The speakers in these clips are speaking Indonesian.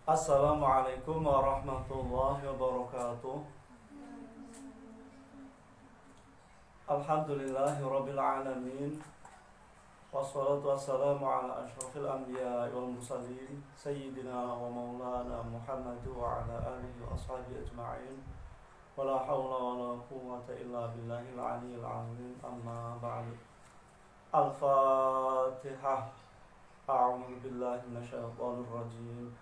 Assalamualaikum warahmatullahi wabarakatuh. Alhamdulillahirabbil alamin. Wassalatu wassalamu ala asyrafil anbiya'i wal mursalin sayyidina wa maulana Muhammad wa ala alihi wa ashabihi ajma'in. Wala haula wala quwwata illa billahil aliyyil azim. Amma ba'du. Al-Fatihah. A'udzu billahi minasyaitonir rajim.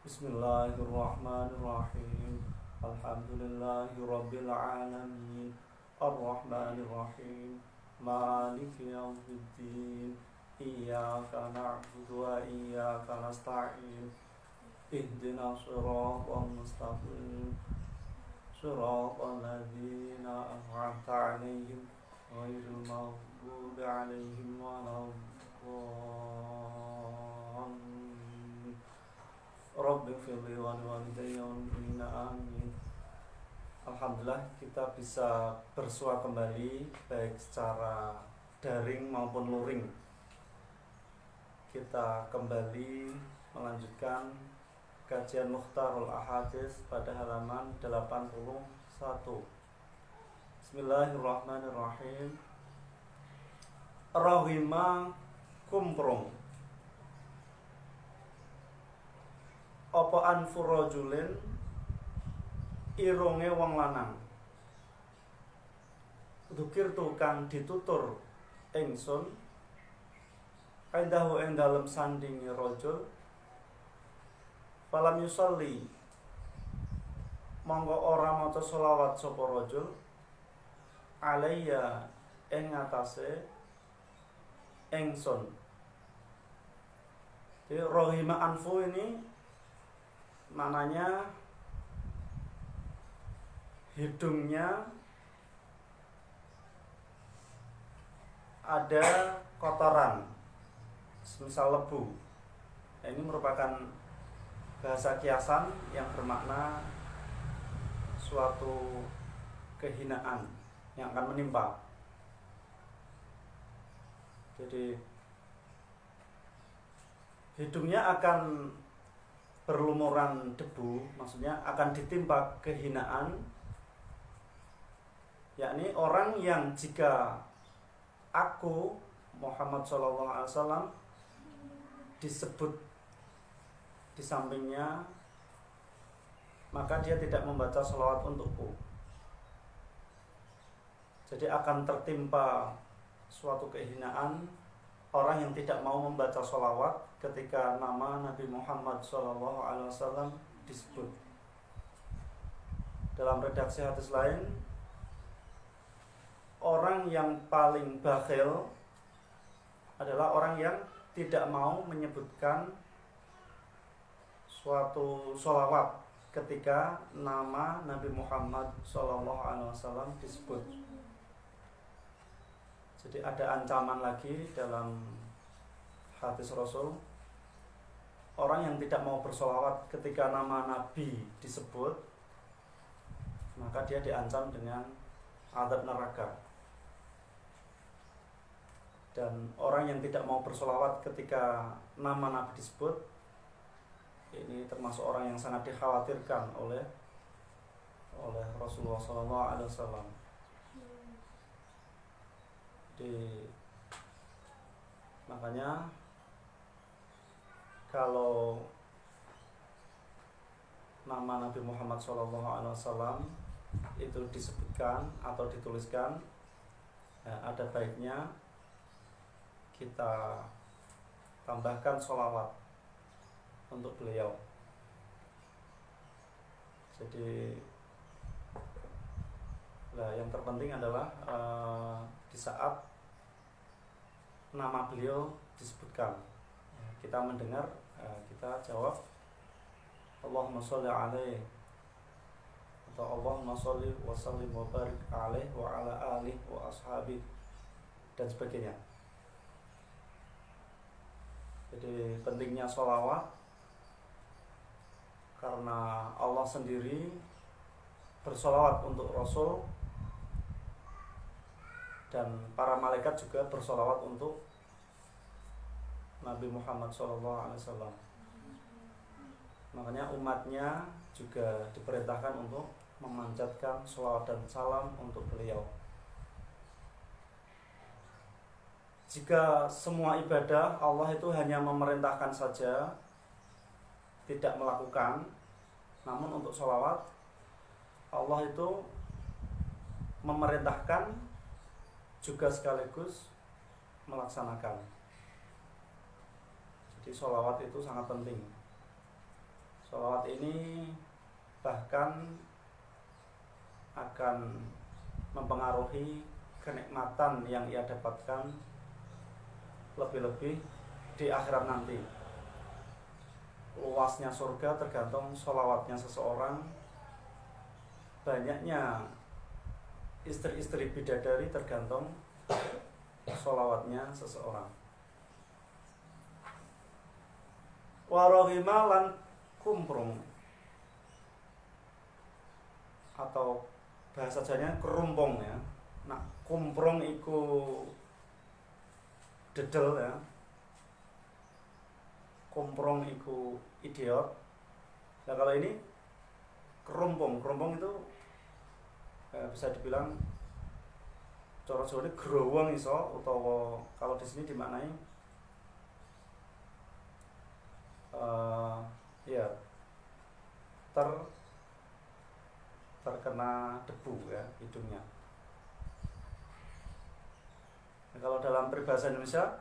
Bismillahirrahmanirrahim. Alhamdulillahi rabbil alamin. Ar-Rahmanir-Rahim. Maliki yaumiddin. Iyyaka na'budu wa iyyaka nasta'in. Ihdinas siratal mustaqim. Siratal ladzina an'amta 'alaihim ghairil maghdubi 'alaihim waladdallin. Rabbi firli wa liwalidayya wal mu'minina amin. Alhamdulillah kita bisa bersua kembali baik secara daring maupun luring. Kita kembali melanjutkan kajian Mukhtarul Ahadits pada halaman 81. Bismillahirrahmanirrahim. Rahima kumprung apa anfur rajulin irunge wong lanang. Dzukir tu kang ditutur ingsun aindahu ing dalem sandinge rajul falam yusalli monggo ora maca selawat sapa rajul alayya ing atase ingsun. Jadi rahima anfu ini maknanya hidungnya ada kotoran, misal lebu. Ini merupakan bahasa kiasan yang bermakna suatu kehinaan yang akan menimpa. Jadi hidungnya akan berlumuran debu, maksudnya akan ditimpa kehinaan, yakni orang yang jika aku Muhammad SAW disebut di sampingnya, maka dia tidak membaca sholawat untukku. Jadi akan tertimpa suatu kehinaan orang yang tidak mau membaca sholawat ketika nama Nabi Muhammad SAW disebut. Dalam redaksi hadis lain, orang yang paling bakhil adalah orang yang tidak mau menyebutkan suatu sholawat ketika nama Nabi Muhammad SAW disebut. Jadi ada ancaman lagi dalam hadis Rasul, orang yang tidak mau bersolawat ketika nama Nabi disebut, maka dia diancam dengan azab neraka. Dan orang yang tidak mau bersolawat ketika nama Nabi disebut, ini termasuk orang yang sangat dikhawatirkan oleh Rasulullah SAW. Makanya kalau nama Nabi Muhammad SAW itu disebutkan atau dituliskan, ya, ada baiknya kita tambahkan sholawat untuk beliau. Jadi yang terpenting adalah di saat nama beliau disebutkan, kita mendengar, kita jawab Allahumma sholli alaihi atau Allahumma sholli wa sallim wa barik alaihi wa ala alihi wa ashabihi dan sebagainya. Jadi pentingnya sholawat karena Allah sendiri bersolawat untuk Rasul, dan para malaikat juga bersolawat untuk Nabi Muhammad SAW. Makanya umatnya juga diperintahkan untuk memanjatkan sholawat dan salam untuk beliau. Jika semua ibadah Allah itu hanya memerintahkan saja, tidak melakukan, namun untuk sholawat Allah itu memerintahkan juga sekaligus melaksanakan. Jadi sholawat itu sangat penting. Sholawat ini bahkan akan mempengaruhi kenikmatan yang ia dapatkan lebih-lebih di akhirat nanti. Luasnya surga tergantung sholawatnya seseorang, banyaknya istri-istri bidadari tergantung sholawatnya seseorang. Warohima lan kumprung, atau bahasa Jawanya kerumpung ya. Nah, kumprung iku dedel ya. Kumprung iku idiot. Nah, kalau ini kerumpung itu bisa dibilang cara Jawa ini growong iso, utawa kalau di sini dimaknai ya terkena debu ya hidungnya. Nah, kalau dalam peribahasa Indonesia,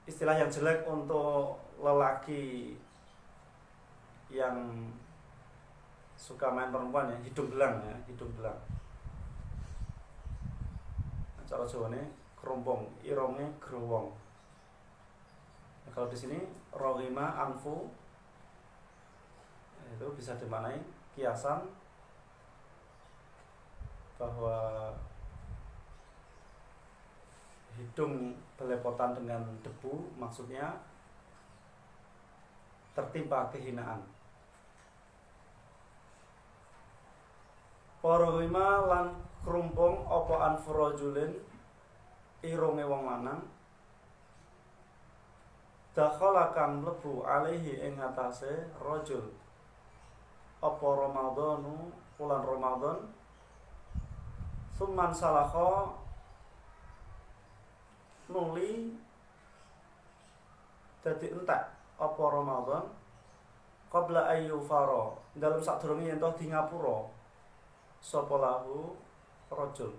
istilah yang jelek untuk lelaki yang suka main perempuan ya, hidung belang ya, hidung belang. Nah, cara Jawane kerumpung, irongnya growong. Nah, kalau di sini rohima anfu, itu bisa dimaknai kiasan bahwa hidung belepotan dengan debu, maksudnya tertimpa kehinaan. Warohima lan kerumpung opo anfurojulin irunge wong lanang dakhala kang mlebu alaihi ing atase rajul apa Ramadhanu bulan Ramadan summan salakha nuli dadi entek apa Ramadan qabla ayyu faro dalam sadurunge yen to di ngapura sapa lahu rajul.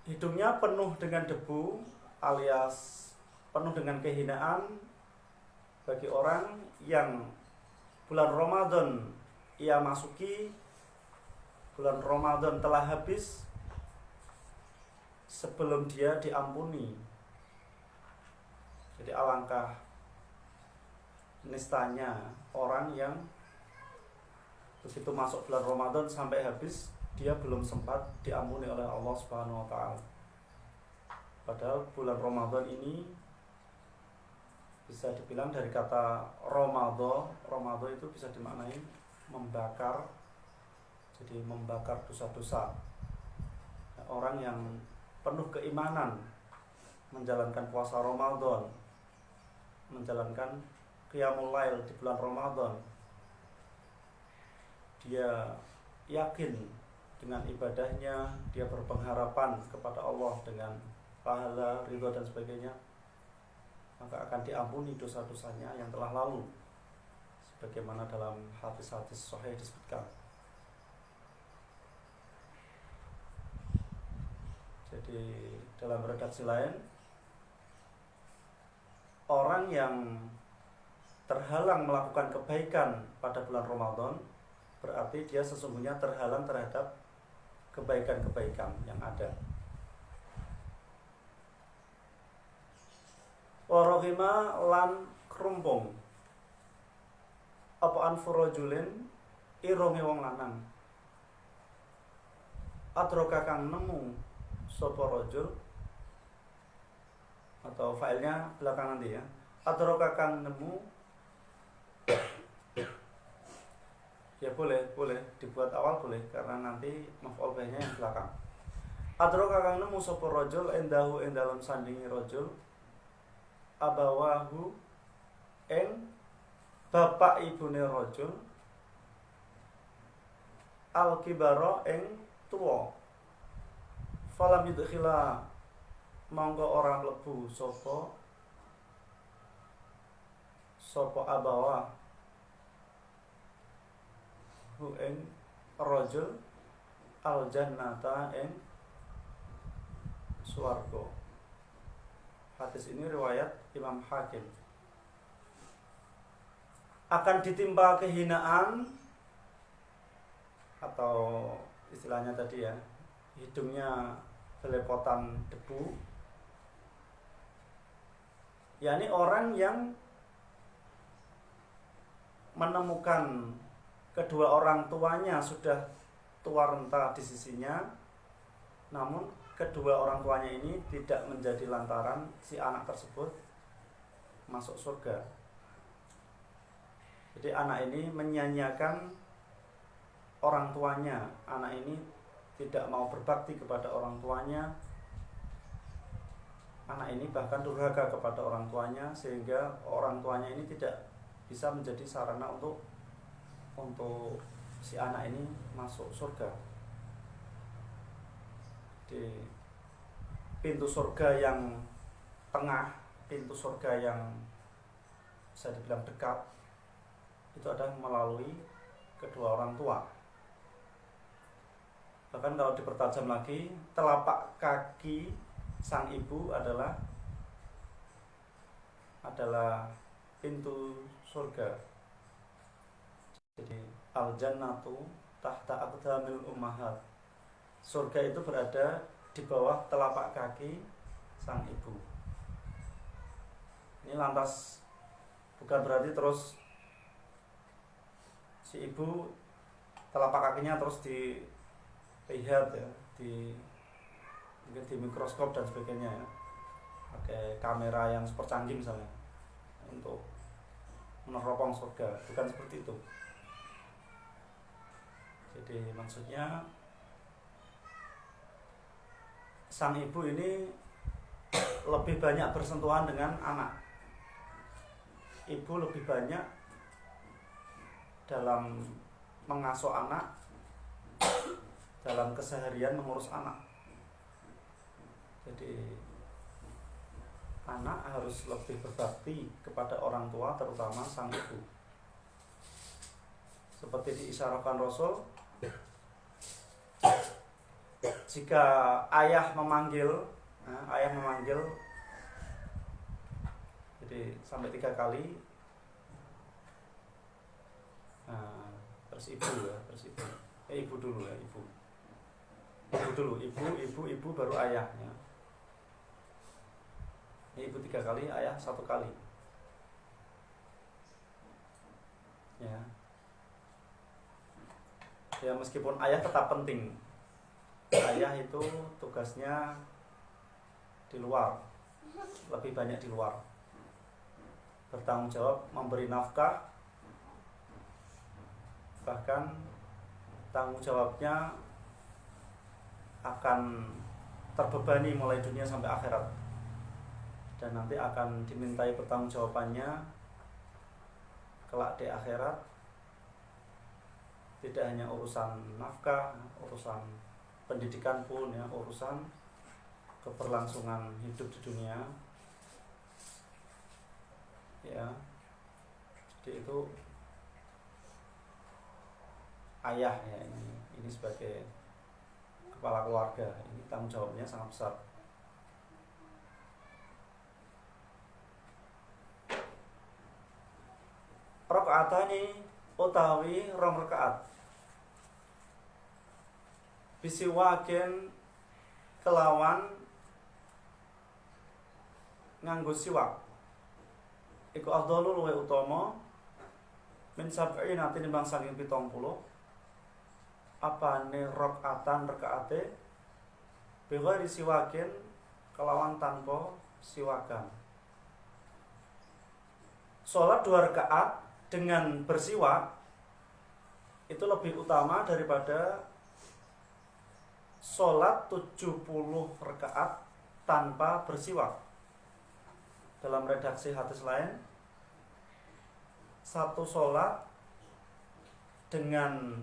Hidungnya penuh dengan debu alias penuh dengan kehinaan bagi orang yang bulan Ramadan ia masuki, bulan Ramadan telah habis sebelum dia diampuni. Jadi alangkah nistanya orang yang begitu masuk bulan Ramadan sampai habis dia belum sempat diampuni oleh Allah Subhanahu wa taala. Padahal bulan Ramadan ini bisa dibilang dari kata Ramadan itu bisa dimaknai membakar. Jadi membakar dosa-dosa. Orang yang penuh keimanan menjalankan puasa Ramadan, menjalankan qiyamul lail di bulan Ramadan, dia yakin dengan ibadahnya, dia berpengharapan kepada Allah dengan pahala, ridho dan sebagainya, maka akan diampuni dosa-dosanya yang telah lalu, sebagaimana dalam hadis-hadis sahih disebutkan. Jadi dalam redaksi lain, orang yang terhalang melakukan kebaikan pada bulan Ramadan berarti dia sesungguhnya terhalang terhadap kebaikan-kebaikan yang ada. Warohima lan kerumpung apa anfurojulin ironge wong lanang atroka kang nemu sapa rajul, atau filenya belakangan nanti ya, atroka kang nemu ya boleh dibuat awal boleh karena nanti maf'ul bihnya yang belakang. Atroka kang nemu sapa rajul endahu ing dalem sandingi rajul abawahu ing bapak ibune rajul al-kibara ing tuwa falam yudkhila monggo ora mlebu sapa abawa hu ing rajul al jannata ing swarga. Hadis ini riwayat Imam Hakim. Akan ditimpa kehinaan atau istilahnya tadi ya, hidungnya belepotan debu, yakni orang yang menemukan kedua orang tuanya sudah tua renta di sisinya, namun kedua orang tuanya ini tidak menjadi lantaran si anak tersebut masuk surga. Jadi anak ini menyia-nyiakan orang tuanya, anak ini tidak mau berbakti kepada orang tuanya, anak ini bahkan durhaka kepada orang tuanya, sehingga orang tuanya ini tidak bisa menjadi sarana untuk si anak ini masuk surga. Di pintu surga yang tengah, pintu surga yang bisa dibilang dekat, itu adalah melalui kedua orang tua. Bahkan kalau dipertajam lagi, telapak kaki sang ibu adalah pintu surga. Jadi al-jannatu tahta aqdamil ummahat. Surga itu berada di bawah telapak kaki sang ibu. Ini lantas bukan berarti terus si ibu telapak kakinya terus dilihat ya, mungkin di mikroskop dan sebagainya ya, pakai kamera yang super canggih misalnya untuk meneropong surga. Bukan seperti itu. Jadi maksudnya sang ibu ini lebih banyak bersentuhan dengan anak. Ibu lebih banyak dalam mengasuh anak, dalam keseharian mengurus anak. Jadi anak harus lebih berbakti kepada orang tua, terutama sang ibu. Seperti diisyaratkan Rasul, jika ayah memanggil, jadi sampai 3 kali, terus ibu dulu ya, ibu baru ayah ya. Ini ibu 3 kali, ayah 1 kali ya. Ya meskipun ayah tetap penting, ayah itu tugasnya di luar, lebih banyak di luar, bertanggung jawab memberi nafkah, bahkan tanggung jawabnya akan terbebani mulai dunia sampai akhirat, dan nanti akan dimintai pertanggungjawabannya kelak di akhirat. Tidak hanya urusan nafkah, urusan pendidikan pun ya, urusan keberlangsungan hidup di dunia ya. Jadi itu ayah ya, ini sebagai kepala keluarga, ini tanggung jawabnya sangat besar. Rakaatani utawi 2 rakaat bisiwaken kelawan nganggo siwak iku afdhalu luwih utama min sab'ina tinimbang saking 70 apane rakaate bighairi siwaken kelawan tanpa siwakan. Salat 2 rakaat dengan bersiwak itu lebih utama daripada sholat 70 rakaat tanpa bersiwak. Dalam redaksi hadis lain, satu sholat dengan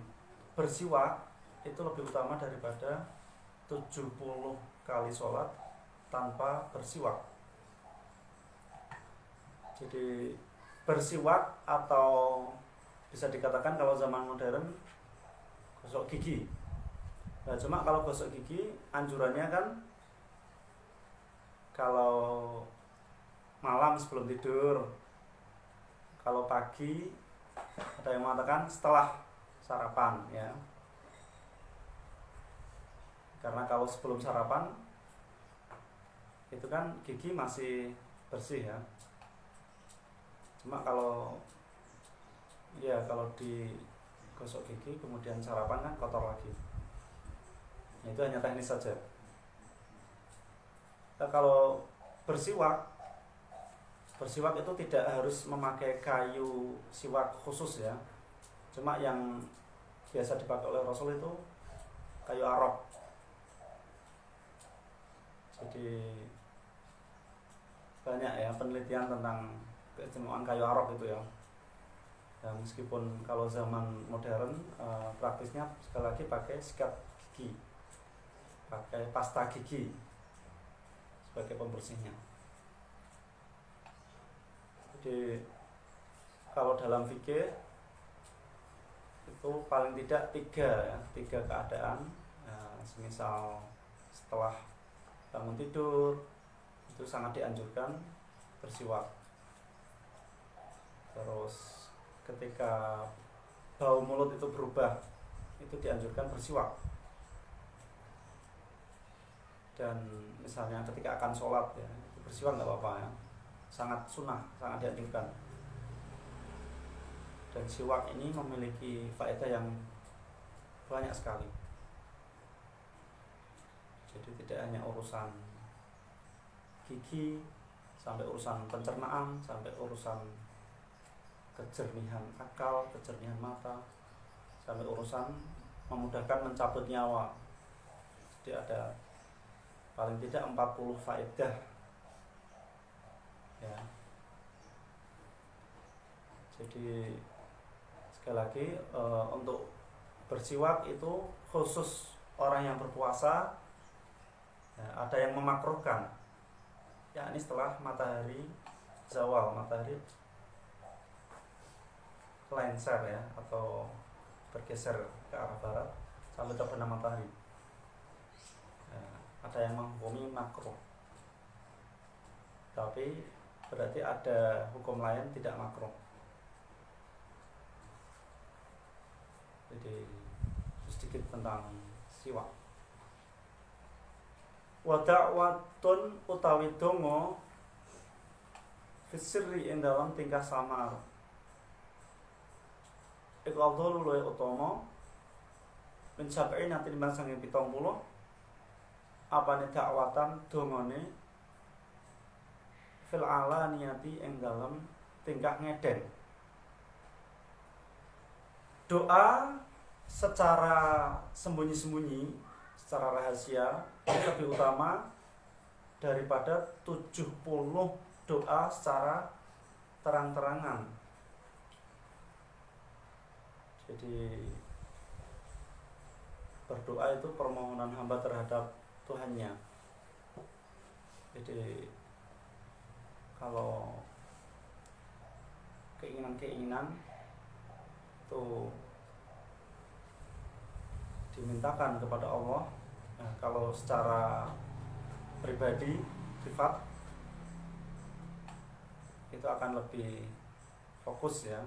bersiwak itu lebih utama daripada 70 kali sholat tanpa bersiwak. Jadi bersiwak atau bisa dikatakan kalau zaman modern gosok gigi. Nah, cuma kalau gosok gigi anjurannya kan kalau malam sebelum tidur, kalau pagi ada yang mengatakan setelah sarapan ya. Karena kalau sebelum sarapan itu kan gigi masih bersih ya. Cuma kalau digosok gigi kemudian sarapan kan kotor lagi. Itu hanya teknis saja. Nah, kalau bersiwak itu tidak harus memakai kayu siwak khusus ya. Cuma yang biasa dipakai oleh Rasul itu kayu arok. Jadi banyak ya penelitian tentang keistimewaan kayu arok itu ya. Dan meskipun kalau zaman modern praktisnya sekali lagi pakai sikat gigi, pakai pasta gigi sebagai pembersihnya. Jadi kalau dalam fikih itu paling tidak tiga keadaan semisal setelah bangun tidur itu sangat dianjurkan bersiwak. Terus ketika bau mulut itu berubah itu dianjurkan bersiwak. Dan misalnya ketika akan sholat ya itu bersiwak nggak apa-apa ya, sangat sunnah, sangat dianjurkan. Dan siwak ini memiliki faedah yang banyak sekali. Jadi tidak hanya urusan gigi, sampai urusan pencernaan, sampai urusan kejernihan akal, kejernihan mata, sampai urusan memudahkan mencabut nyawa. Jadi ada paling tidak 40 faedah ya. Jadi sekali lagi untuk bersiwak itu khusus orang yang berpuasa. Ya, ada yang memakruhkan ya ini setelah matahari zawal, matahari lenser ya atau bergeser ke arah barat sampai terbenam matahari. Ya, ada yang menghukumi makruh, tapi berarti ada hukum lain tidak makruh. Jadi sedikit tentang siwak. Wa da'watun utawi donga fisirri ing dalam tingkah samar iku afdhalu luwih utama min sab'in nate timbang sange 70 apane dakwatan dongane fil alaniyati ing dalam tingkah ngeden. Doa secara sembunyi-sembunyi, secara rahasia lebih utama daripada 70 doa secara terang-terangan. Jadi berdoa itu permohonan hamba terhadap Tuhannya. Jadi kalau keinginan-keinginan itu dimintakan kepada Allah. Nah, kalau secara pribadi, privat itu akan lebih fokus ya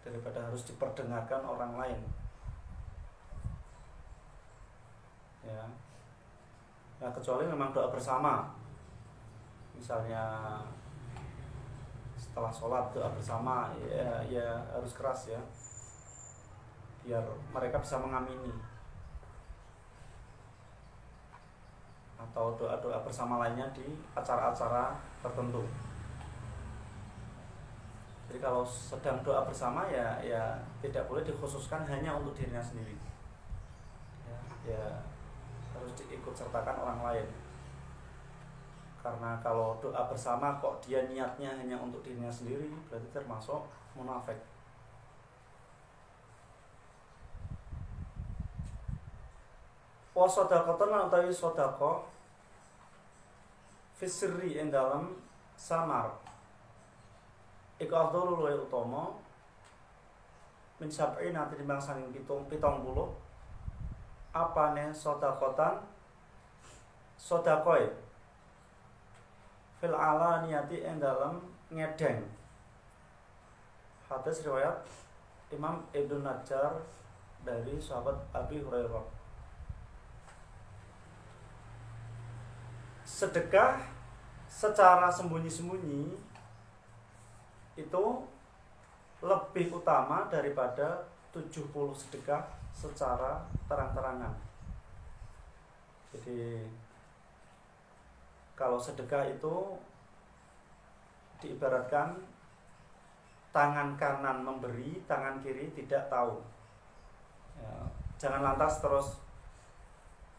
daripada harus diperdengarkan orang lain. Ya. Nah, kecuali memang doa bersama. Misalnya setelah sholat doa bersama ya harus keras ya. Biar mereka bisa mengamini. Atau doa-doa bersama lainnya di acara-acara tertentu. Jadi kalau sedang doa bersama ya tidak boleh dikhususkan hanya untuk dirinya sendiri. Ya harus diikut sertakan orang lain. Karena kalau doa bersama kok dia niatnya hanya untuk dirinya sendiri, berarti termasuk munafik. Wa shadaqatan utawi sedekah fisri ing dalam samar iku afdhalu luwih utama min sab'in nanti timbang saking 70 apane sedekatan sedekah fil alaniyati ing dalam ngedeng. Hadis riwayat Imam Ibnu Najjar dari sahabat Abi Hurairah. Sedekah secara sembunyi-sembunyi itu lebih utama daripada 70 sedekah secara terang-terangan. Jadi kalau sedekah itu diibaratkan tangan kanan memberi, tangan kiri tidak tahu. Ya, jangan lantas terus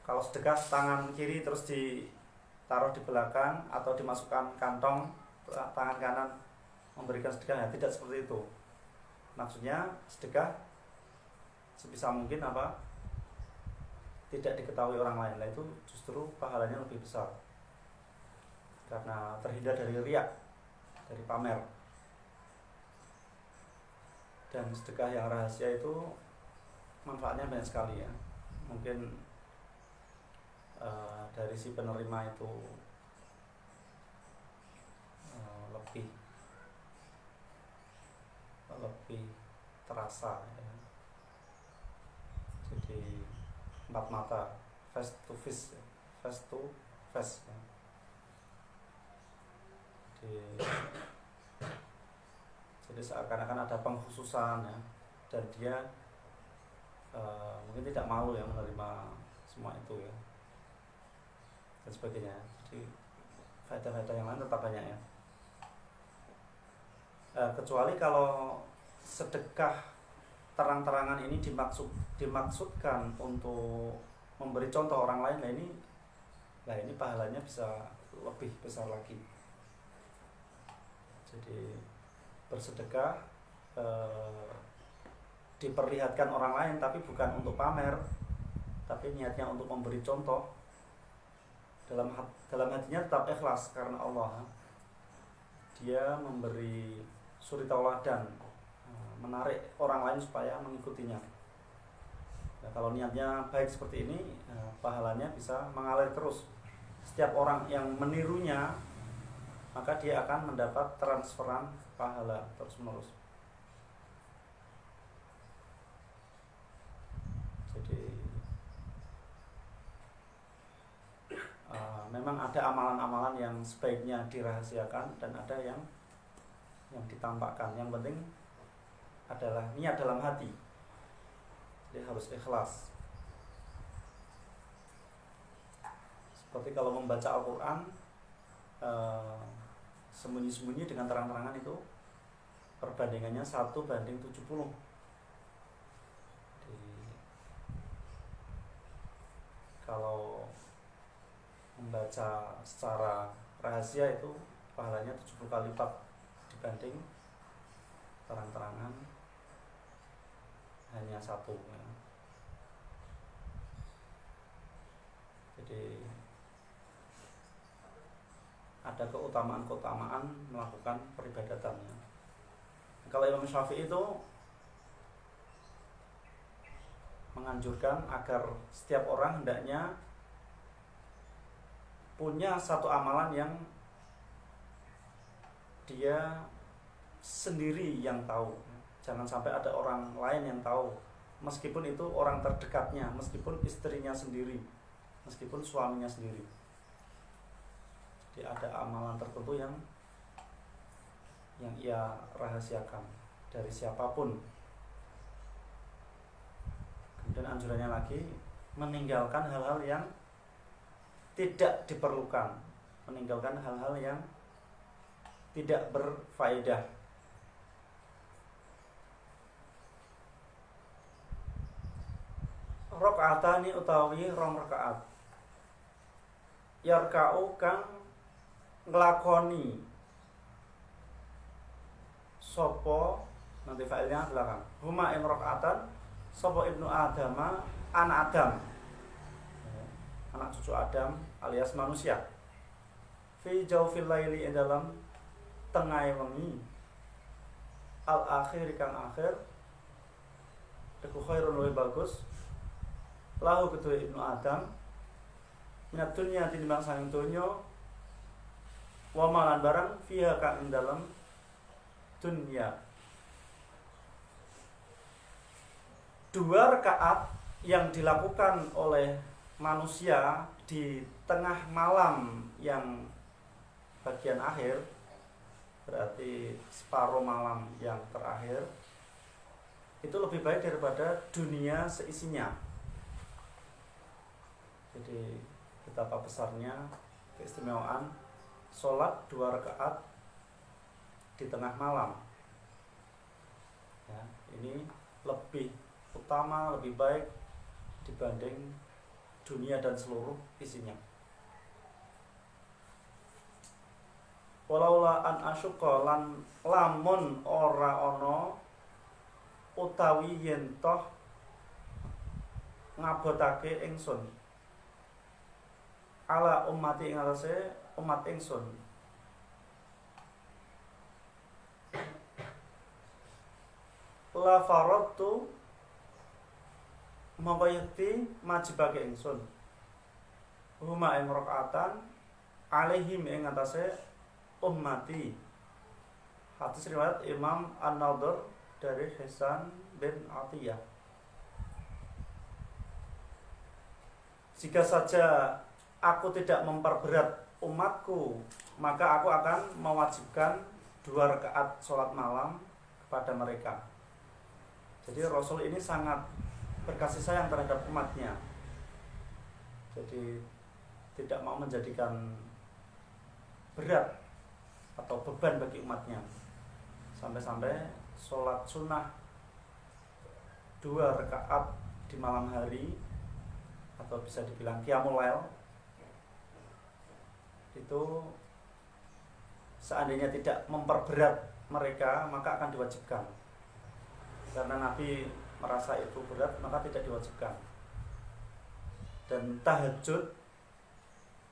kalau sedekah tangan kiri terus ditaruh di belakang atau dimasukkan kantong, tangan kanan memberikan sedekah, ya tidak seperti itu. Maksudnya sedekah sebisa mungkin tidak diketahui orang lain. Nah, itu justru pahalanya lebih besar karena terhindar dari riya, dari pamer. Dan sedekah yang rahasia itu manfaatnya banyak sekali ya. Mungkin dari si penerima itu lebih terasa ya. Jadi empat mata, face to face ya. Face to face ya. Jadi seakan-akan ada pengkhususan ya, dan dia mungkin tidak malu ya menerima semua itu ya, dan sebagainya. Jadi faedah-faedah yang lain tetap banyak ya. Kecuali kalau sedekah terang-terangan ini dimaksudkan untuk memberi contoh orang lain, nah ini pahalanya bisa lebih besar lagi. Jadi bersedekah diperlihatkan orang lain tapi bukan untuk pamer, tapi niatnya untuk memberi contoh. Dalam hatinya tetap ikhlas karena Allah. Dia memberi suri tauladan, menarik orang lain supaya mengikutinya. Nah, kalau niatnya baik seperti ini, pahalanya bisa mengalir terus. Setiap orang yang menirunya, maka dia akan mendapat transferan pahala terus menerus. Jadi memang ada amalan-amalan yang sebaiknya dirahasiakan dan ada yang ditampakkan. Yang penting adalah niat dalam hati. Jadi harus ikhlas. Seperti kalau membaca Al-Quran sembunyi-sembunyi dengan terang-terangan itu perbandingannya 1:70. Jadi, kalau membaca secara rahasia itu pahalanya 70 kali lipat dibanding terang-terangan hanya 1 ya. Jadi ada keutamaan-keutamaan melakukan peribadatannya. Kalau Imam Syafi'i itu menganjurkan agar setiap orang hendaknya punya satu amalan yang dia sendiri yang tahu. Jangan sampai ada orang lain yang tahu, meskipun itu orang terdekatnya, meskipun istrinya sendiri, meskipun suaminya sendiri. Jadi ada amalan tertentu yang ia rahasiakan dari siapapun. Kemudian anjurannya lagi meninggalkan hal-hal yang tidak diperlukan, meninggalkan hal-hal yang tidak berfaedah. Rakaatani utawi rong rakaat. Yarka'u kang nglakoni sapa nanti failnya belakang huma ing rakaatan sapa ibnu adama anak Adam, anak cucu Adam alias manusia, fi jaufil laili ing dalam tengah wengi al akhir kang akhir iku khairun luwih bagus lahu kedua ibnu Adam minat dunya tinimbang saking donya wa malan barang fiha kang ing dalam dunya. Dua rakaat yang dilakukan oleh manusia di tengah malam yang bagian akhir, berarti separuh malam yang terakhir, itu lebih baik daripada dunia seisinya. Jadi betapa besarnya keistimewaan sholat 2 rakaat di tengah malam ya, ini lebih utama, lebih baik dibanding dunia dan seluruh isinya. Walaula an asyqa lan lamun ora ana utawi yen toh ngabotake ingsun ala ummati ing atase umat ingsun la faradtu mongko yekti majibake ingsun huma ing rakaatan alaihim ing atase ummati. Hadis riwayat Imam An-Nadhr dari Hisan bin Atiyah. Jika saja aku tidak memperberat umatku, maka aku akan mewajibkan 2 rakaat sholat malam kepada mereka. Jadi Rasul ini sangat berkasih sayang terhadap umatnya. Jadi tidak mau menjadikan berat atau beban bagi umatnya. Sampai-sampai sholat sunnah 2 rakaat di malam hari atau bisa dibilang qiyamul lail itu seandainya tidak memperberat mereka maka akan diwajibkan. Karena Nabi merasa itu berat maka tidak diwajibkan. Dan tahajud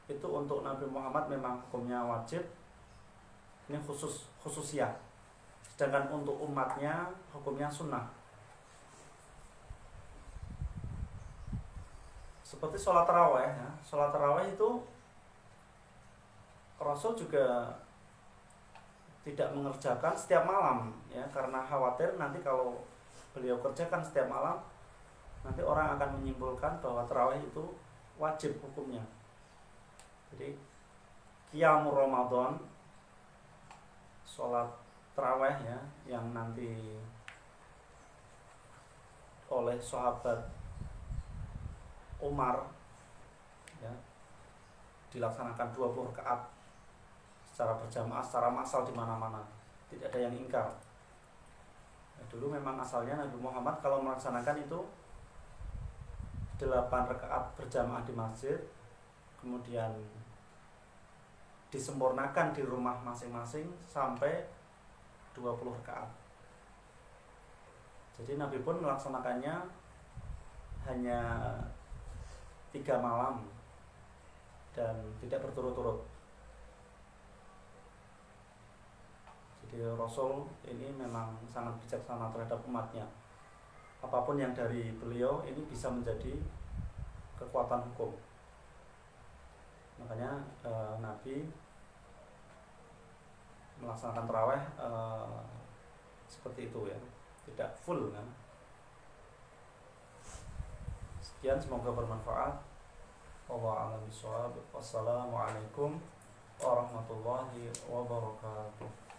itu untuk Nabi Muhammad memang hukumnya wajib, ini khususiyah. Sedangkan untuk umatnya hukumnya sunnah. Seperti sholat tarawih ya. Sholat tarawih itu Rasul juga tidak mengerjakan setiap malam ya, karena khawatir nanti kalau beliau kerjakan setiap malam nanti orang akan menyimpulkan bahwa tarawih itu wajib hukumnya. Jadi qiyamul Ramadan, sholat tarawih ya, yang nanti oleh sahabat Umar ya, dilaksanakan 20 rakaat secara berjamaah, secara massal di mana-mana, tidak ada yang ingkar. Nah, dulu memang asalnya Nabi Muhammad kalau melaksanakan itu 8 rakaat berjamaah di masjid, kemudian disempurnakan di rumah masing-masing sampai 20 rakaat. Jadi Nabi pun melaksanakannya hanya 3 malam dan tidak berturut-turut. Jadi Rasul ini memang sangat bijaksana terhadap umatnya. Apapun yang dari beliau ini bisa menjadi kekuatan hukum. Makanya Nabi melaksanakan tarawih seperti itu ya, tidak full kan. Sekian, semoga bermanfaat. Wallahu a'lam bishawab. Wassalamualaikum warahmatullahi wabarakatuh.